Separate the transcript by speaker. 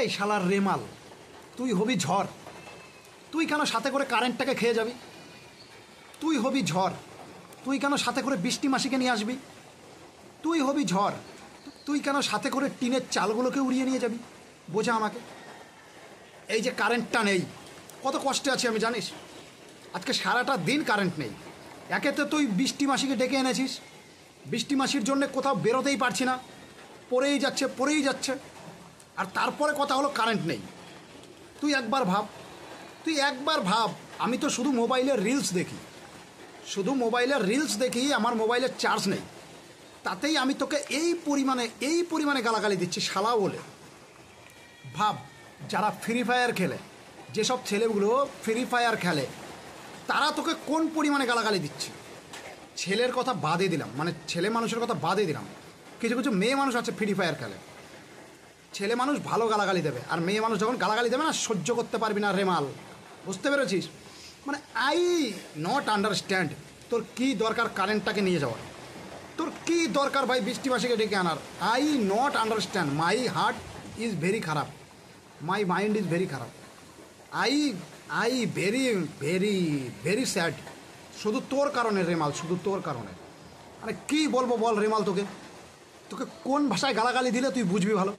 Speaker 1: এই শালার রেমাল, তুই হবি ঝড়। তুই কেন সাথে করে কারেন্টটাকে খেয়ে যাবি? তুই হবি ঝড়, তুই কেন সাথে করে বৃষ্টি মাসিকে নিয়ে আসবি? তুই হবি ঝড়, তুই কেন সাথে করে টিনের চালগুলোকে উড়িয়ে নিয়ে যাবি? বোঝা আমাকে। এই যে কারেন্টটা নেই, কত কষ্টে আছি আমি জানিস। আজকে সারাটা দিন কারেন্ট নেই। একেতে তুই বৃষ্টি মাসিকে ডেকে এনেছিস, বৃষ্টি মাসির জন্য কোথাও বেরোতেই পারছি না, পড়েই যাচ্ছে। আর তারপরে কথা হলো কারেন্ট নেই। তুই একবার ভাব, আমি তো শুধু মোবাইলের রিলস দেখি, আমার মোবাইলের চার্জ নেই। তাতেই আমি তোকে এই পরিমাণে গালাগালি দিচ্ছি শালা বলে। ভাব, যারা ফ্রি ফায়ার খেলে, যেসব ছেলেগুলো ফ্রি ফায়ার খেলে, তারা তোকে কোন পরিমাণে গালাগালি দিচ্ছে। ছেলের কথা বাদে দিলাম, মানে ছেলে মানুষের কথা বাদে দিলাম, কিছু কিছু মেয়ে মানুষ আছে ফ্রি ফায়ার খেলে। ছেলে মানুষ ভালো গালাগালি দেবে, আর মেয়ে মানুষ যখন গালাগালি দেবে না, সহ্য করতে পারবি না রেমাল। বুঝতে পেরেছিস? মানে আই নট আন্ডারস্ট্যান্ড তোর কী দরকার কারেন্টটাকে নিয়ে যাওয়ার, তোর কী দরকার ভাই বৃষ্টিবাসীকে ডেকে আনার। I not understand, my heart is very খারাপ, মাই মাইন্ড ইজ ভেরি খারাপ। I very very very sad, শুধু তোর কারণে রেমাল, শুধু তোর কারণে। মানে কী বলবো বল রেমাল, তোকে কোন ভাষায় গালাগালি দিলে তুই বুঝবি ভালো?